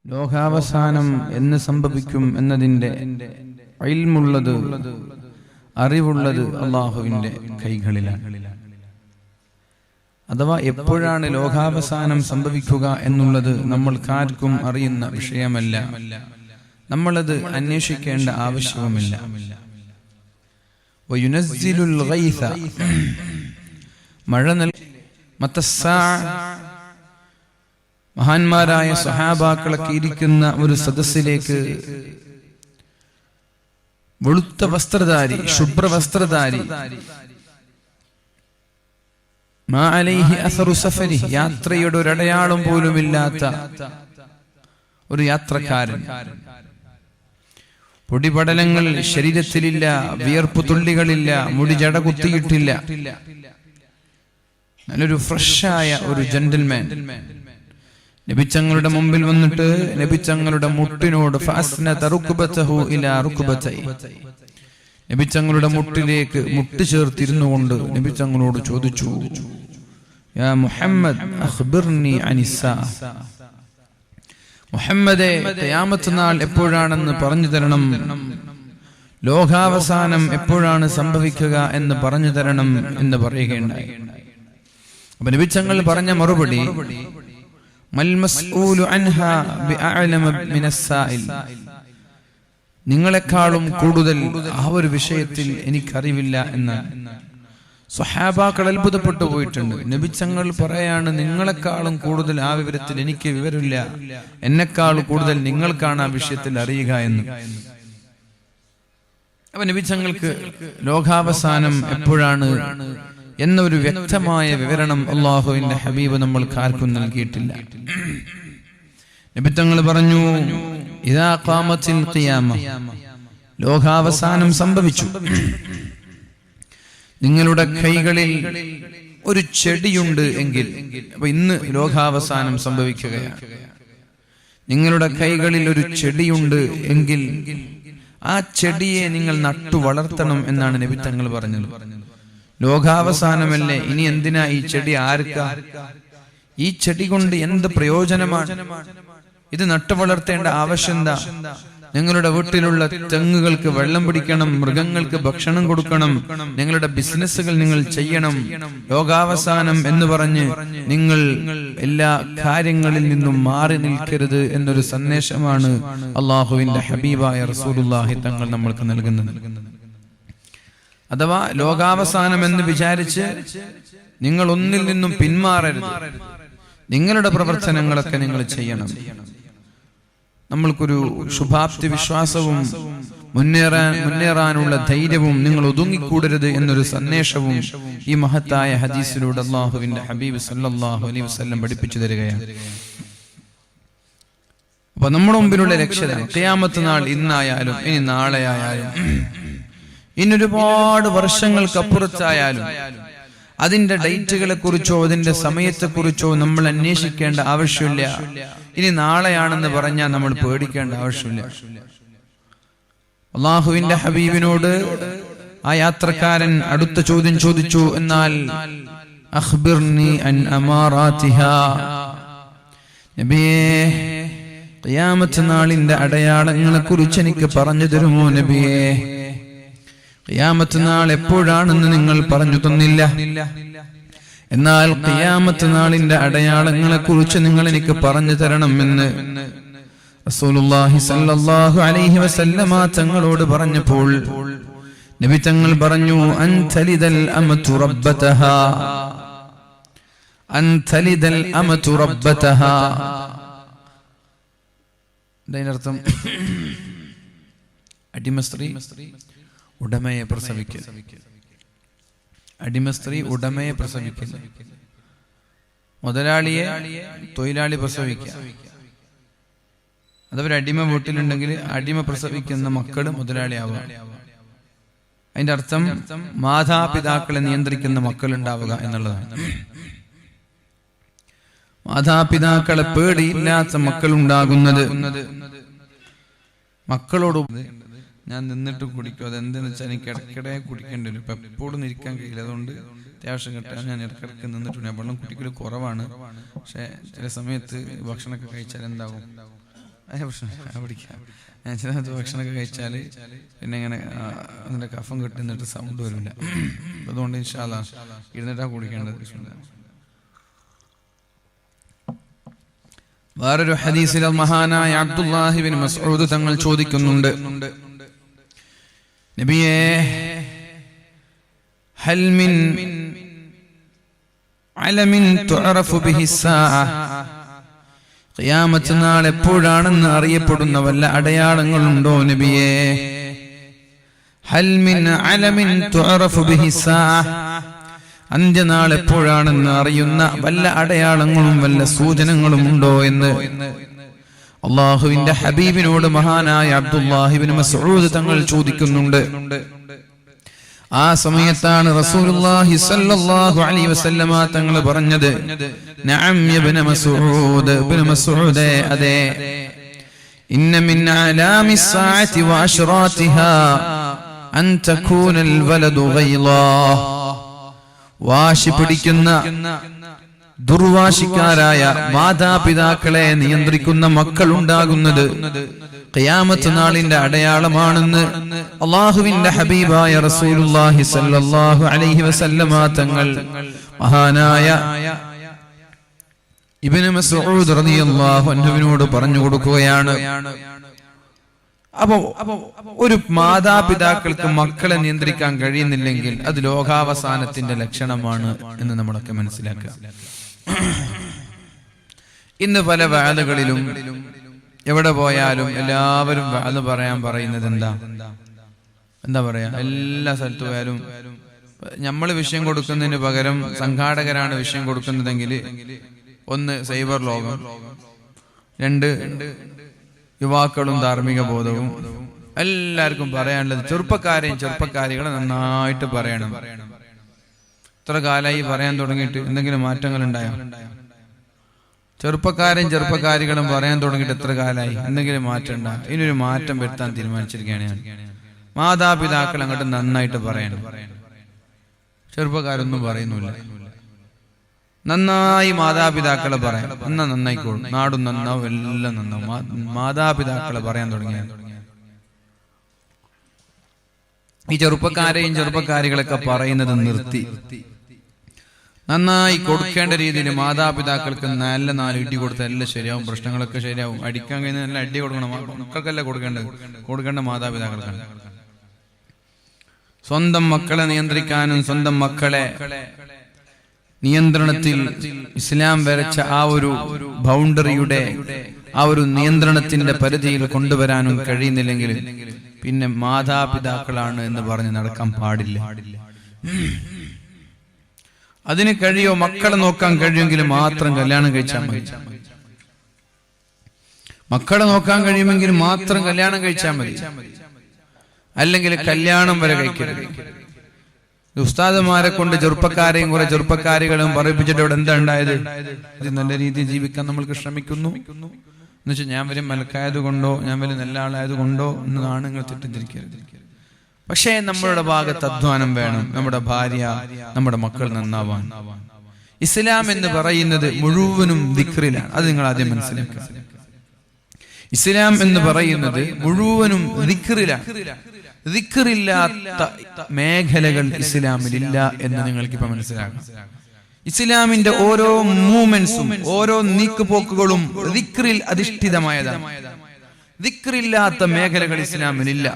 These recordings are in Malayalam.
ലോകാവസാനം എന്ന് സംഭവിക്കും എന്നതിൻ്റെ ഇൽമുള്ളത്, അറിവുള്ളത് അല്ലാഹുവിൻ്റെ കൈകളിലാണ്. അഥവാ എപ്പോഴാണ് ലോകാവസാനം സംഭവിക്കുക എന്നുള്ളത് നമ്മൾക്കാർക്കും അറിയുന്ന വിഷയമല്ല. നമ്മളത് അന്വേഷിക്കേണ്ട ആവശ്യവുമില്ല. വയുനസ്സിലുൽ ഗൈസ, മഴ മഹാന്മാരായ സ്വഹാബാക്കളൊക്കെ ഇരിക്കുന്ന ഒരു സദസ്സിലേക്ക് വെളുത്ത വസ്ത്രധാരി, ശുഭ്രവസ്ത്രധാരി, മാ അലൈഹി അസറു സഫരി, യാത്രയുടെ ഒരു അടയാളം പോലുമില്ലാത്ത ഒരു യാത്രക്കാരൻ, പൊടിപടലങ്ങൾ ശരീരത്തിലില്ല, വിയർപ്പ് തുള്ളികളില്ല, മുടി ജട കുത്തിയിട്ടില്ല, നല്ലൊരു ഫ്രഷായ ഒരു ജെന്റിൽമാൻ നബിച്ചങ്ങളുടെ മുമ്പിൽ വന്നിട്ട് നബിച്ചങ്ങളുടെ മുട്ടിനോട് നബിച്ചങ്ങളുടെ മുട്ടിലേക്ക് മുട്ട് ചേർത്തിരുന്നു കൊണ്ട് നബിച്ചങ്ങളോട് ചോദിച്ചു, യാ മുഹമ്മദ് അഖ്ബിർനി അനിസ്സാ, മുഹമ്മദേ ഖിയാമത്ത് നാൾ എപ്പോഴാണെന്ന് പറഞ്ഞു തരണം, ലോകാവസാനം എപ്പോഴാണ് സംഭവിക്കുക എന്ന് പറഞ്ഞു തരണം എന്ന് പറയുകയുണ്ടായി. അപ്പൊ നബിച്ചങ്ങൾ പറഞ്ഞ മറുപടി, മൽ മസ്ഊലു അൻഹാ ബിഅഅലമ മിനസ് സാഇൽ, നിങ്ങളെക്കാളും കൂടുതൽ ആ ഒരു വിഷയത്തിൽ എനിക്കറിവില്ല എന്ന്. സ്വഹാബാക്കൾ അത്ഭുതപ്പെട്ടു പോയിട്ടുണ്ട്. നബിച്ചങ്ങൾ പറയാണ്, നിങ്ങളെക്കാളും കൂടുതൽ ആ വിവരത്തിൽ എനിക്ക് വിവരമില്ല, എന്നെക്കാൾ കൂടുതൽ നിങ്ങൾക്കാണ് ആ വിഷയത്തിൽ അറിയുക എന്ന്. അപ്പൊ നബിച്ചങ്ങൾക്ക് ലോകാവസാനം എപ്പോഴാണ് എന്നൊരു വ്യക്തമായ വിവരണം അല്ലാഹുവിന്റെ ഹബീബ് നമ്മൾക്ക് ആർക്കും നൽകിയിട്ടില്ല. നബിത്തങ്ങൾ പറഞ്ഞു, ഇദാ ഖാമത്തിൽ ഖിയാമ, ലോകാവസാനം സംഭവിച്ചു, നിങ്ങളുടെ കൈകളിൽ ഒരു ചെടിയുണ്ട് എങ്കിൽ, അപ്പൊ ഇന്ന് ലോകാവസാനം സംഭവിക്കുകയാണ്, നിങ്ങളുടെ കൈകളിൽ ഒരു ചെടിയുണ്ട് എങ്കിൽ ആ ചെടിയെ നിങ്ങൾ നട്ടു വളർത്തണം എന്നാണ് നബിത്തങ്ങൾ പറഞ്ഞത്. ലോകാവസാനമല്ലേ, ഇനി എന്തിനാ ഈ ചെടി, ആർക്കാ ഈ ചെടി കൊണ്ട് എന്ത് പ്രയോജനമാണ്, ഇത് നട്ടു വളർത്തേണ്ട ആവശ്യം എന്താ? നിങ്ങളുടെ വീട്ടിലുള്ള തെങ്ങുകൾക്ക് വെള്ളം പിടിക്കണം, മൃഗങ്ങൾക്ക് ഭക്ഷണം കൊടുക്കണം, നിങ്ങളുടെ ബിസിനസ്സുകൾ നിങ്ങൾ ചെയ്യണം. ലോകാവസാനം എന്ന് പറഞ്ഞ് നിങ്ങൾ എല്ലാ കാര്യങ്ങളിൽ നിന്നും മാറി നിൽക്കരുത് എന്നൊരു സന്ദേശമാണ് അള്ളാഹുവിന്റെ ഹബീബായ റസൂലുള്ളാഹി തങ്ങൾ നമ്മൾക്ക് നൽകുന്നത്. അഥവാ ലോകാവസാനം എന്ന് വിചാരിച്ച് നിങ്ങൾ ഒന്നിൽ നിന്നും പിന്മാറരുത്, നിങ്ങളുടെ പ്രവർത്തനങ്ങളൊക്കെ നിങ്ങൾ ചെയ്യണം. നമ്മൾക്കൊരു ശുഭാപ്തി വിശ്വാസവും മുന്നേറാനുള്ള ധൈര്യവും നിങ്ങൾ ഒതുങ്ങിക്കൂടരുത് എന്നൊരു സന്ദേശവും ഈ മഹത്തായ ഹദീസിലൂടെ അല്ലാഹുവിന്റെ ഹബീബ് സല്ലല്ലാഹു അലൈഹി വസല്ലം പഠിപ്പിച്ചു തരികയാണ്. അപ്പൊ നമ്മുടെ മുമ്പിലുള്ള ലക്ഷ്യം ഖിയാമത്ത് നാൾ ഇന്നായാലും ഇനി നാളെ ആയാലും ഇനി ഒരുപാട് വർഷങ്ങൾക്കപ്പുറത്തായാലും അതിന്റെ ഡേറ്റുകളെ കുറിച്ചോ അതിന്റെ സമയത്തെക്കുറിച്ചോ നമ്മൾ അന്വേഷിക്കേണ്ട ആവശ്യമില്ല. ഇനി നാളെയാണെന്ന് പറഞ്ഞാൽ നമ്മൾ പേടിക്കേണ്ട ആവശ്യമില്ല. അല്ലാഹുവിന്റെ ഹബീബിനോട് ആ യാത്രക്കാരൻ അടുത്ത ചോദ്യം ചോദിച്ചു, എന്നാൽ അഖ്ബിർനി അൻ അമാറാതിഹാ, നബിയേ ഖിയാമത്ത് നാളിന്റെ അടയാളങ്ങളെ കുറിച്ച് എനിക്ക് പറഞ്ഞു തരുമോ നബിയേ? ഖിയാമത്ത് നാൾ എപ്പോഴാണെന്ന് നിങ്ങൾ പറഞ്ഞു തന്നില്ല, എന്നാൽ ഖിയാമത്ത് നാളിന്റെ അടയാളങ്ങളെ കുറിച്ച് നിങ്ങൾ എനിക്ക് പറഞ്ഞു തരണമെന്ന് റസൂലുള്ളാഹി സ്വല്ലല്ലാഹു അലൈഹി വസല്ലമ തങ്ങളോട് പറഞ്ഞപ്പോൾ നബി തങ്ങൾ പറഞ്ഞു, അൻതലിദൽ അമതു റബ്ബതഹാ, അൻതലിദൽ അമതു റബ്ബതഹാ. അതിനർത്ഥം അടിമസ്ത്രീ ഉടമയെ പ്രസവിക്കൽ, അടിമസ്ത്രീ ഉടമയെ പ്രസവിക്കൽ, മുതലാളിയെ തൊഴിലാളി പ്രസവിക്കുക. അതവർ അടിമ വീട്ടിലുണ്ടെങ്കിൽ അടിമ പ്രസവിക്കുന്ന മക്കള് മുതലാളിയാവുക. അതിന്റെ അർത്ഥം മാതാപിതാക്കളെ നിയന്ത്രിക്കുന്ന മക്കൾ ഉണ്ടാവുക എന്നുള്ളതാണ്. മാതാപിതാക്കളെ പേടിയില്ലാത്ത മക്കൾ ഉണ്ടാകുന്നത്, മക്കളോട് ഞാൻ നിന്നിട്ട് കുടിക്കും, അതെന്തെന്ന് വെച്ചാൽ എനിക്ക് ഇടയ്ക്കിടെ കുടിക്കേണ്ടി വരും, ഇപ്പം എപ്പോഴും ഇരിക്കാൻ കഴിയില്ല, അതുകൊണ്ട് അത്യാവശ്യം കിട്ടാൻ ഞാൻ ഇടയ്ക്കിടയ്ക്ക് നിന്നിട്ടുണ്ട്. വെള്ളം കുടിക്കൽ കുറവാണ്, പക്ഷെ ചില സമയത്ത് ഭക്ഷണമൊക്കെ കഴിച്ചാൽ എന്താവും, പിടിക്കാം. ഞാൻ ചില ഭക്ഷണമൊക്കെ കഴിച്ചാൽ പിന്നെ ഇങ്ങനെ അതിൻ്റെ കഫം കിട്ടുന്നിട്ട് സൗണ്ട് വരില്ല. അതുകൊണ്ട് ഇൻഷാ അല്ലാഹ് ഇരുന്നിട്ടാ കുടിക്കേണ്ടത്. വേറൊരു ഹദീസിൽ മഹാനായ അബ്ദുല്ലാഹി ഇബ്നു മസ്ഊദ് തങ്ങൾ ചോദിക്കുന്നുണ്ട്, നബിയേ, ഹൽ മിൻ അലമിൻ തുഅറഫു ബിഹി സ്സാഅ, ഖിയാമത്ത് നാൾ എപ്പോഴാണെന്ന് അറിയപ്പെടുന്ന വല്ല അടയാളങ്ങളുണ്ടോ നബിയേ? ഹൽ മിൻ അലമിൻ തുഅറഫു ബിഹി സ്സാഅ, അന്ത്യനാൾ എപ്പോഴാണെന്ന് അറിയുന്ന വല്ല അടയാളങ്ങളും വല്ല സൂചനകളും ഉണ്ടോ എന്ന് അല്ലാഹുവിന്റെ ഹബീബിനോട് മഹാനായ അബ്ദുല്ലാഹി ഇബ്നു മസ്ഊദ് തങ്ങൾ ചോദിക്കുന്നുണ്ട്. ആ സമയത്താണ് റസൂലുള്ളാഹി സ്വല്ലല്ലാഹു അലൈഹി വസല്ലമ തങ്ങൾ പറഞ്ഞത്, നഅം ഇബ്നു മസ്ഊദ്, ഇബ്നു മസ്ഊദേ, അതെ, ഇന്ന മിൻ അലാമിസ് സാഅതി വഅശ്റാതിഹാ അൻ തകൂനൽ വലദു ഗൈളാ, വാശി പിടിക്കുന്ന ദുർവാശിക്കാരായ മാതാപിതാക്കളെ നിയന്ത്രിക്കുന്ന മക്കൾ ഉണ്ടാകുന്നത് ഖിയാമത്ത് നാളിന്റെ അടയാളമാണെന്ന് അല്ലാഹുവിന്റെ ഹബീബായ റസൂലുള്ളാഹി സ്വല്ലല്ലാഹു അലൈഹി വസല്ലമ തങ്ങൾ മഹാനായ ഇബ്നു മസ്ഊദ് റളിയല്ലാഹു അൻഹുവിനോട് പറഞ്ഞു കൊടുക്കുകയാണ്. അപ്പോ ഒരു മാതാപിതാക്കൾക്ക് മക്കളെ നിയന്ത്രിക്കാൻ കഴിയുന്നില്ലെങ്കിൽ അത് ലോകാവസാനത്തിന്റെ ലക്ഷണമാണ് എന്ന് നമ്മളൊക്കെ മനസ്സിലാക്കുക. ഇന്ന് പല വഅലുകളിലും എവിടെ പോയാലും എല്ലാവരും വഅല് പറയാൻ പറയുന്നത് എന്താ പറയാ, എല്ലാ സ്ഥലത്ത് പോയാലും നമ്മൾ വിഷയം കൊടുക്കുന്നതിന് പകരം സംഘാടകരാണ് വിഷയം കൊടുക്കുന്നതെങ്കിൽ, ഒന്ന് സൈബർ ലോകം, രണ്ട് യുവാക്കളും ധാർമ്മിക ബോധവും. എല്ലാവർക്കും പറയാനുള്ളത് ചെറുപ്പക്കാരെയും ചെറുപ്പക്കാരികളെ നന്നായിട്ട് പറയണം. ഇത്ര കാലമായി പറയാൻ തുടങ്ങിയിട്ട് എന്തെങ്കിലും മാറ്റങ്ങൾ ഉണ്ടായോ? ചെറുപ്പക്കാരെയും ചെറുപ്പക്കാരികളും പറയാൻ തുടങ്ങിയിട്ട് എത്ര കാലമായി? എന്തെങ്കിലും മാറ്റം ഉണ്ടാ? ഇനിയൊരു മാറ്റം വരുത്താൻ തീരുമാനിച്ചിരിക്കുകയാണ് ഞാൻ. മാതാപിതാക്കൾ അങ്ങോട്ട് നന്നായിട്ട് പറയണം. ചെറുപ്പക്കാരൊന്നും പറയുന്നില്ല. നന്നായി മാതാപിതാക്കളെ പറയാം, എന്നാ നന്നായിക്കോളും, നാടും നന്നാവും, എല്ലാം നന്നാവും. മാതാപിതാക്കളെ പറയാൻ തുടങ്ങിയ ഈ ചെറുപ്പക്കാരെയും ചെറുപ്പക്കാരികളൊക്കെ പറയുന്നത് നിർത്തി നന്നായി കൊടുക്കേണ്ട രീതിയിൽ മാതാപിതാക്കൾക്ക് നല്ല 4 ഇടി കൊടുത്താൽ എല്ലാം ശരിയാവും, പ്രശ്നങ്ങളൊക്കെ ശരിയാവും. അടിക്കാൻ കഴിയുന്ന നല്ല അടി കൊടുക്കണം. മക്കൾക്കല്ല കൊടുക്കേണ്ട മാതാപിതാക്കൾക്കാണ്. സ്വന്തം മക്കളെ നിയന്ത്രിക്കാനും സ്വന്തം മക്കളെ നിയന്ത്രണത്തിൽ ഇസ്ലാം വരച്ച ആ ഒരു ബൗണ്ടറിയുടെ ആ ഒരു നിയന്ത്രണത്തിന്റെ പരിധിയിൽ കൊണ്ടുവരാനും കഴിയുന്നില്ലെങ്കിൽ പിന്നെ മാതാപിതാക്കളാണ് എന്ന് പറഞ്ഞ് നടക്കാൻ പാടില്ല. അതിന് കഴിയോ? മക്കളെ നോക്കാൻ കഴിയുമെങ്കിൽ മാത്രം കല്യാണം കഴിച്ചാൽ മതി. മക്കളെ നോക്കാൻ കഴിയുമെങ്കിൽ മാത്രം കല്യാണം കഴിച്ചാൽ മതി. അല്ലെങ്കിൽ കല്യാണം വരെ കഴിക്കരുത്. ഉസ്താദുമാരെ കൊണ്ട് ചെറുപ്പക്കാരെയും കുറെ ചെറുപ്പക്കാരികളും പറയിപ്പിച്ചിട്ട് ഇവിടെ എന്താ ഉണ്ടായത്? ഇത് നല്ല രീതിയിൽ ജീവിക്കാൻ നമ്മൾക്ക് ശ്രമിക്കുന്നു എന്നുവെച്ചാൽ ഞാൻ വലിയ മലക്കായത് കൊണ്ടോ ഞാൻ വലിയ നല്ല ആളായത് കൊണ്ടോ എന്നാണ് നിങ്ങൾ തെറ്റിദ്ധരിക്കരുത്. പക്ഷേ നമ്മളുടെ ഭാഗത്ത് അധ്വാനം വേണം. നമ്മുടെ ഭാര്യ, നമ്മുടെ മക്കൾ നന്നാവാൻ. ഇസ്ലാം എന്ന് പറയുന്നത് മുഴുവനും ദിക്റിലാണ്. അത് നിങ്ങൾ ആദ്യം മനസ്സിലാക്കുക. ഇസ്ലാം എന്ന് പറയുന്നത് മുഴുവനും ദിക്റിലാണ്. ദിക്റില്ലാത്ത മേഖലകൾ ഇസ്ലാമിലില്ല എന്ന് നിങ്ങൾക്കിപ്പോ മനസ്സിലാക്കാം. ഇസ്ലാമിന്റെ ഓരോ മൂവ്മെന്റ്സും ഓരോ നീക്കുപോക്കുകളും ദിക്റിൽ അധിഷ്ഠിതമായതാണ്. ദിക്റില്ലാത്ത മേഖലകൾ ഇസ്ലാമിലില്ല.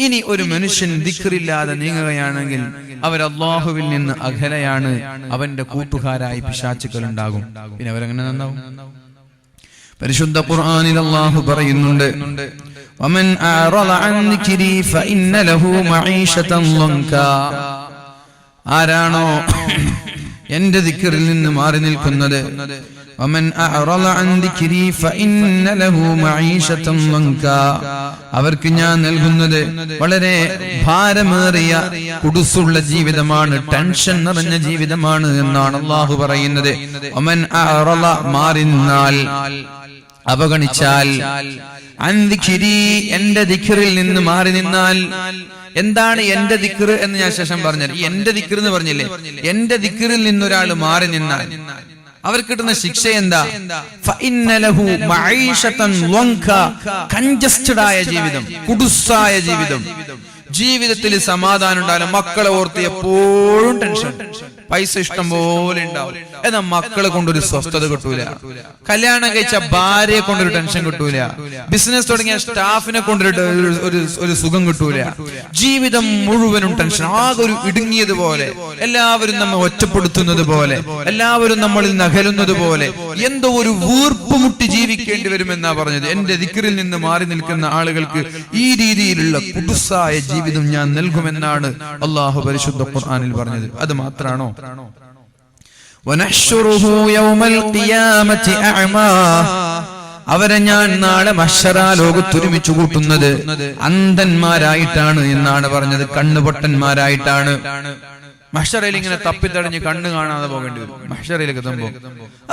ഇനി ഒരു മനുഷ്യൻ ദിക്റില്ലാതെ നീങ്ങുകയാണെങ്കിൽ അവർ അല്ലാഹുവിൽ നിന്ന് അകലെയാണ്. അവന്റെ കൂട്ടുകാരായി പിശാചുക്കൾ ഉണ്ടാകും. പിന്നെ അവരെങ്ങനെ നന്നാവും? പരിശുദ്ധ ഖുർആനിൽ അല്ലാഹു പറയുന്നുണ്ട്, വമൻ അഅറള അൻ ദിക്രി ഫഇന്ന ലഹു മഈശതൻ ളൻകാ. ആരാണോ എന്റെ ദിക്റിൽ നിന്ന് മാറി നിൽക്കുന്നത്, വമൻ അഅറള അൻ ദിക്രി ഫഇന്ന ലഹു മഈശതൻ ളൻകാ, അവർക്ക് ഞാൻ നൽകുന്നത് വളരെ ഭാരമേറിയ കുടുസുള്ള ജീവിതമാണ്, ടെൻഷൻ നിറഞ്ഞ ജീവിതമാണ് എന്നാണ് അല്ലാഹു പറയുന്നത്. വമൻ അഅറള, മാറി നിന്നാൽ, അവഗണിച്ചാൽ, അൻ ദിക്രി, എന്റെ ദിക്റിൽ നിന്ന് മാറി നിന്നാൽ. എന്താണ് എന്റെ ദിക്ർ എന്ന് ഞാൻ ശേഷം പറഞ്ഞത്. ഈ എന്റെ ദിക്ർ എന്ന് പറഞ്ഞില്ലേ, എന്റെ ദിക്റിൽ നിന്നൊരാൾ മാറി നിന്നാൽ അവർക്ക് കിട്ടുന്ന ശിക്ഷ എന്താ? കൺജസ്റ്റഡ് ആയ ജീവിതം, കുടുസായ ജീവിതം. ജീവിതത്തിൽ സമാധാനം ഉണ്ടാവില്ല. മക്കളെ ഓർത്ത് എപ്പോഴും ടെൻഷൻ. പൈസ ഇഷ്ടം പോലെ ഉണ്ടാവും, എന്നാൽ മക്കളെ കൊണ്ടൊരു സ്വസ്ഥത കിട്ടൂല. കല്യാണം കഴിച്ച ഭാര്യയെ കൊണ്ടൊരു ടെൻഷൻ കിട്ടൂല. ബിസിനസ് തുടങ്ങിയ സ്റ്റാഫിനെ കൊണ്ടൊരു സുഖം കിട്ടൂല. ജീവിതം മുഴുവനും ടെൻഷൻ. ആകെ ഒരു ഇടുങ്ങിയതുപോലെ, എല്ലാവരും നമ്മെ ഒറ്റപ്പെടുത്തുന്നത് പോലെ, എല്ലാവരും നമ്മളിൽ നകലുന്നത് പോലെ, എന്തോ ഒരു വീർപ്പുമുട്ടി ജീവിക്കേണ്ടി വരുമെന്നാ പറഞ്ഞത്. എന്റെ ദിക്റിൽ നിന്ന് മാറി നിൽക്കുന്ന ആളുകൾക്ക് ഈ രീതിയിലുള്ള കുടുസായ ജീവിതം ഞാൻ നൽകുമെന്നാണ് അല്ലാഹു പരിശുദ്ധ ഖുർആനിൽ പറഞ്ഞത്. അത് മാത്രാണോ? അവരെ ഞാൻ നാളെ മഹ്ശറ ലോകത്ത് ഒരുമിച്ച് കൂട്ടുന്നത് അന്ധന്മാരായിട്ടാണ് എന്നാണ് പറഞ്ഞത്. കണ്ണുപൊട്ടന്മാരായിട്ടാണ്. മഹ്ശറയിൽ ഇങ്ങനെ തപ്പിത്തടഞ്ഞ് കണ്ണ് കാണാതെ പോകേണ്ടി വരും മഹ്ശറയിലേക്ക് എത്തുമ്പോ.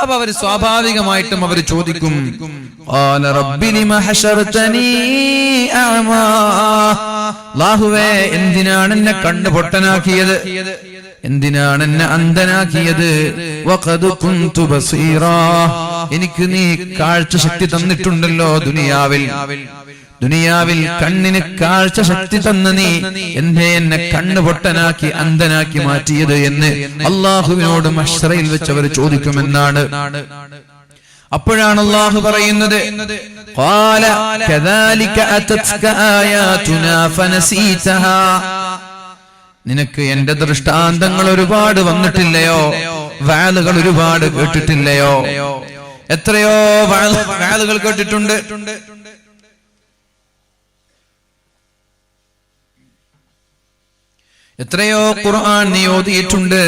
അപ്പൊ അവര് സ്വാഭാവികമായിട്ടും അവര് ചോദിക്കും, അല്ലാഹുവേ, എന്തിനാണ് എന്നെ കണ്ണ് പൊട്ടനാക്കിയത്? എന്തിനാണ് എന്നെ അന്ധനാക്കിയത്? വഖദ് കുന്തു ബസീറാ, എനിക്ക് നീ കാഴ്ച ശക്തി തന്നിട്ടുണ്ടല്ലോ ദുനിയാവിൽ കണ്ണിന് കാഴ്ച ശക്തി തന്ന നീ എന്നെ കണ്ണ് പൊട്ടനാക്കി അന്ധനാക്കി മാറ്റിയത് എന്ന് അള്ളാഹുവിനോട് മഹ്ശറയിൽ വെച്ചവർ ചോദിക്കുമെന്നാണ്. അപ്പോഴാണ് അല്ലാഹു പറയുന്നത്, ഖാല കദാലിക അതത്ക ആയാതുനാ ഫനസീതഹാ, നിനക്ക് എന്റെ ദൃഷ്ടാന്തങ്ങൾ ഒരുപാട് വന്നിട്ടില്ലയോ? വഅലുകൾ ഒരുപാട് കേട്ടിട്ടില്ലയോ? എത്രയോ വഅലുകൾ കേട്ടിട്ടുണ്ട്. എത്രയോ ഖുർആൻ നീ ഓതിയിട്ടുണ്ട്,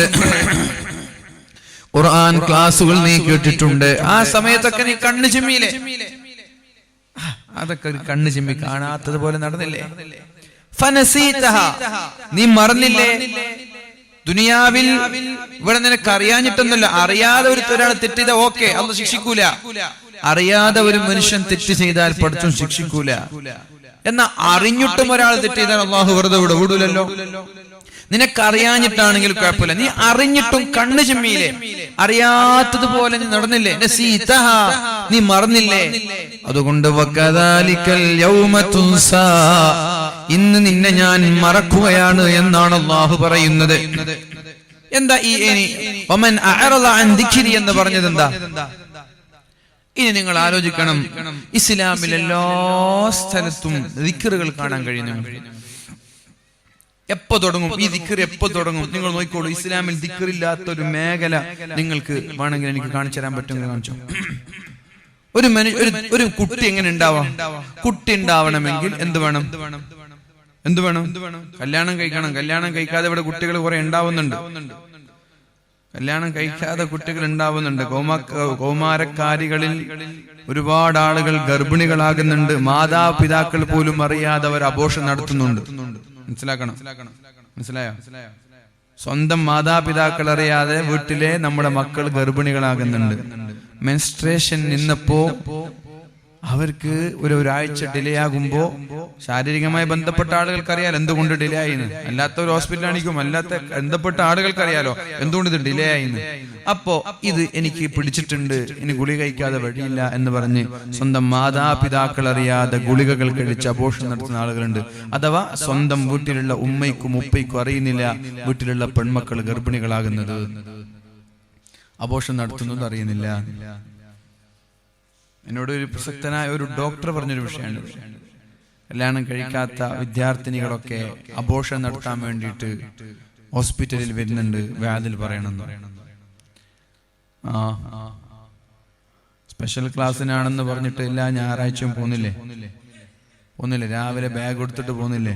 ഖുർആൻ ക്ലാസുകൾ നീ കേട്ടിട്ടുണ്ട്. ആ സമയത്തൊക്കെ നീ കണ്ണ് ചിമ്മിയില്ലേ? അതൊക്കെ കണ്ണ് ചിമ്മി കാണാത്തതുപോലെ നടന്നില്ലേ? ഫനസീതഹാ, നീ മറന്നില്ലേ? ദുനിയാവിൽ ഇവിടെ നിനക്ക് അറിയാഞ്ഞിട്ടൊന്നുമില്ല. അറിയാതെ ഒരാൾ തെറ്റ് ചെയ്താൽ ഓക്കെ, അല്ലാഹു ശിക്ഷിക്കൂല. അറിയാതെ ഒരു മനുഷ്യൻ തെറ്റ് ചെയ്താൽ പടച്ചോൻ ശിക്ഷിക്കൂല. എന്നാ അറിഞ്ഞിട്ടും ഒരാൾ തെറ്റ് ചെയ്താൽ അല്ലാഹു വെറുതെ വിടൂലല്ലോ. നിനക്കറിയാഞ്ഞിട്ടാണെങ്കിൽ കുഴപ്പമില്ല, നീ അറിഞ്ഞിട്ടും കണ്ണ് ചിമ്മിയില്ലേ? അറിയാത്തതുപോലെ നീ നടന്നില്ലേ? നസീതഹാ, നീ മറന്നില്ലേ? അതുകൊണ്ട് വകദാലികൽ യൗമ തുൻസാ, ഇന്ന് നിന്നെ ഞാൻ മറക്കുകയാണ് എന്നാണ് അല്ലാഹു പറയുന്നത്. എന്താ ഈ വമൻ അഅറദ അൻ ദിക്രി എന്ന് പറഞ്ഞത് എന്താ? ഇനി നിങ്ങൾ ആലോചിക്കണം, ഇസ്ലാമിൽ എല്ലാ സ്ഥലത്തും ദിക്റുകൾ കാണാൻ കഴിയുന്നു. എപ്പോ തുടങ്ങും ഈ ദിക്ർ? എപ്പോ തുടങ്ങും? നിങ്ങൾ നോക്കിക്കോളൂ. ഇസ്ലാമിൽ ദിക്റില്ലാത്തൊരു മേഖല നിങ്ങൾക്ക് വേണമെങ്കിൽ എനിക്ക് കാണിച്ചു തരാൻ പറ്റുമെങ്കിൽ കാണിച്ചോ. ഒരു കുട്ടി എങ്ങനെ ഉണ്ടാവാം? കുട്ടി ഉണ്ടാവണമെങ്കിൽ എന്ത് വേണം? കല്യാണം കഴിക്കണം. കല്യാണം കഴിക്കാതെ ഇവിടെ കുട്ടികൾ കുറെ ഉണ്ടാവുന്നുണ്ട്. കല്യാണം കഴിക്കാതെ കുട്ടികൾ ഉണ്ടാവുന്നുണ്ട്. കൗമാരക്കാരികളിൽ ഒരുപാട് ആളുകൾ ഗർഭിണികളാകുന്നുണ്ട്. മാതാപിതാക്കൾ പോലും അറിയാതെ അവർ അബോർഷൻ നടത്തുന്നുണ്ട്. മനസ്സിലായോ? സ്വന്തം മാതാപിതാക്കൾ അറിയാതെ വീട്ടിലെ നമ്മുടെ മക്കൾ ഗർഭിണികളാകുന്നുണ്ട്. മെൻസ്ട്രേഷൻ നിന്നപ്പോ അവർക്ക് ഒരാഴ്ച ഡിലേ ആകുമ്പോ ശാരീരികമായി ബന്ധപ്പെട്ട ആളുകൾക്ക് അറിയാലോ എന്തുകൊണ്ട് ഡിലേ ആയിന്ന്. അല്ലാത്ത ഒരു ഹോസ്പിറ്റലാണിക്കും അല്ലാത്ത ബന്ധപ്പെട്ട ആളുകൾക്ക് അറിയാലോ എന്തുകൊണ്ട് ഇത് ഡിലേ ആയിന്ന്. അപ്പോ ഇത് എനിക്ക് പിടിച്ചിട്ടുണ്ട്, ഇനി ഗുളിക കഴിക്കാതെ വഴിയില്ല എന്ന് പറഞ്ഞ് സ്വന്തം മാതാപിതാക്കൾ അറിയാതെ ഗുളികകൾ കഴിച്ച് അബോർഷൻ നടത്തുന്ന ആളുകളുണ്ട്. അഥവാ സ്വന്തം വീട്ടിലുള്ള ഉമ്മയ്ക്കും ഉപ്പയ്ക്കും അറിയുന്നില്ല വീട്ടിലുള്ള പെൺമക്കൾ ഗർഭിണികളാകുന്നത്, അബോർഷൻ നടത്തുന്നത് അറിയുന്നില്ല. എന്നോട് ഒരു പ്രസക്തനായ ഒരു ഡോക്ടർ പറഞ്ഞൊരു വിഷയമാണ്. കല്യാണം കഴിക്കാത്ത വിദ്യാർത്ഥിനികളൊക്കെ അബോർഷൻ നടത്താൻ വേണ്ടിയിട്ട് ഹോസ്പിറ്റലിൽ വരുന്നുണ്ട്, വ്യാധിൽ പറയണമെന്ന്. സ്പെഷ്യൽ ക്ലാസ്സിനാണെന്ന് പറഞ്ഞിട്ട് എല്ലാ ഞായറാഴ്ചയും പോകുന്നില്ലേ? രാവിലെ ബാഗ് എടുത്തിട്ട് പോകുന്നില്ലേ?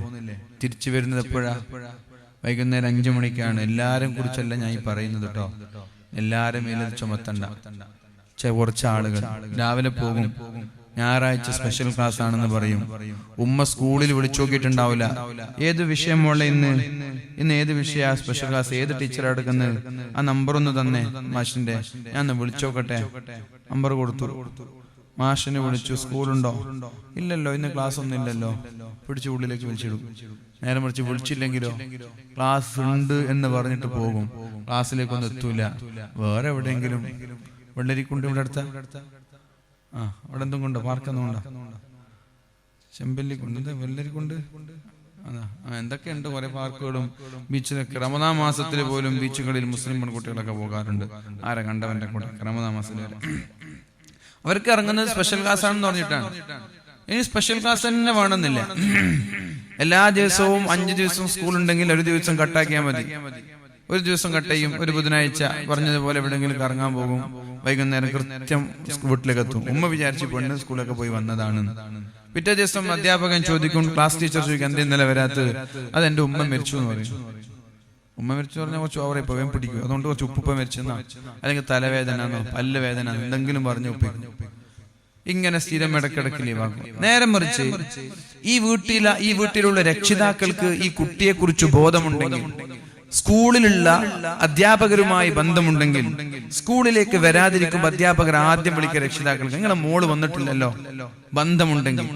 തിരിച്ചു വരുന്നത് എപ്പോഴാ? വൈകുന്നേരം 5 മണിക്കാണ്. എല്ലാരും കുറിച്ചല്ല ഞാൻ ഈ പറയുന്നത് കേട്ടോ. എല്ലാരും മേലത് ചുമത്തണ്ട. കുറച്ച് ആളുകൾ രാവിലെ പോകും, ഞായറാഴ്ച സ്പെഷ്യൽ ക്ലാസ് ആണെന്ന് പറയും. ഉമ്മ സ്കൂളിൽ വിളിച്ചു നോക്കിയിട്ടുണ്ടാവില്ല, ഏത് വിഷയം മോളെ ഇന്ന് ഏത് വിഷയ സ്പെഷ്യൽ ക്ലാസ്, ഏത് ടീച്ചർ എടുക്കുന്നത്? ആ നമ്പർ ഒന്ന് തന്നെ മാഷിന്റെ, ഞാൻ ഒന്ന് വിളിച്ചോക്കട്ടെ. നമ്പർ കൊടുത്തു. മാഷിനെ വിളിച്ചു. സ്കൂളുണ്ടോ? ഇല്ലല്ലോ, ഇന്ന് ക്ലാസ് ഒന്നും ഇല്ലല്ലോ. പിടിച്ച് ഉള്ളിലേക്ക് വിളിച്ചിടും. നേരെ മറിച്ച് വിളിച്ചില്ലെങ്കിലോ ക്ലാസ് ഉണ്ട് എന്ന് പറഞ്ഞിട്ട് പോകും. ക്ലാസ്സിലേക്കൊന്നും എത്തൂല. വേറെ എവിടെയെങ്കിലും വെള്ളരിക്കുണ്ട് ഇവിടെ അടുത്ത അവിടെ എന്തും കൊണ്ട് പാർക്കൊന്നും ഉണ്ടോ? ചെമ്പല്ലിക്കുണ്ട്, വെള്ളരിക്കുണ്ട്, എന്തൊക്കെയുണ്ട് കുറെ പാർക്കുകളും ബീച്ചിലൊക്കെ. റമദാൻ മാസത്തിൽ പോലും ബീച്ചുകളിൽ മുസ്ലിം പെൺകുട്ടികളൊക്കെ പോകാറുണ്ട്. ആരെ കണ്ടവന്റെ കൂടെ റമദാൻ മാസത്തിൽ വരെ അവർക്ക് ഇറങ്ങുന്നത് സ്പെഷ്യൽ ക്ലാസ് ആണെന്ന് പറഞ്ഞിട്ടാണ്. ഇനി സ്പെഷ്യൽ ക്ലാസ് തന്നെ വേണമെന്നില്ല. എല്ലാ ദിവസവും 5 ദിവസം സ്കൂൾ ഉണ്ടെങ്കിൽ ഒരു ദിവസം കട്ടാക്കിയാൽ മതി. ഒരു ദിവസം കട്ട് ചെയ്യും. ഒരു ബുധനാഴ്ച പറഞ്ഞതുപോലെ എവിടെയെങ്കിലും കറങ്ങാൻ പോകും. വൈകുന്നേരം കൃത്യം വീട്ടിലേക്ക് എത്തും. ഉമ്മ വിചാരിച്ച് പെണ്ണ് സ്കൂളിലൊക്കെ പോയി വന്നതാണ്. പിറ്റേ ദിവസം അധ്യാപകൻ ചോദിക്കും, ക്ലാസ് ടീച്ചർ ചോദിക്കും, എന്താ ഇന്നലെ വരാത്തത്? അതെന്റെ ഉമ്മ മരിച്ചു എന്ന് പറയും. ഉമ്മ മരിച്ചു പറഞ്ഞാൽ കുറച്ച് ഓവറെ വേഗം പിടിക്കും. അതുകൊണ്ട് കുറച്ച് ഉപ്പുപ്പ മരിച്ചെന്നോ അല്ലെങ്കിൽ തലവേദന, പല്ല് വേദന, എന്തെങ്കിലും പറഞ്ഞ് ഒപ്പിക്കും. ഇങ്ങനെ സ്ഥിരം ഇടക്കിടക്ക് ലീവാക്കും. നേരെ മറിച്ച് ഈ വീട്ടിലുള്ള രക്ഷിതാക്കൾക്ക് ഈ കുട്ടിയെ കുറിച്ച് ബോധമുണ്ടെങ്കിൽ, സ്കൂളിലുള്ള അധ്യാപകരുമായി ബന്ധമുണ്ടെങ്കിൽ, സ്കൂളിലേക്ക് വരാതിരിക്കുമ്പോൾ അധ്യാപകർ ആദ്യം വിളിക്കുക രക്ഷിതാക്കൾക്ക്, നിങ്ങളെ മോള് വന്നിട്ടില്ലല്ലോ, ബന്ധമുണ്ടെങ്കിൽ,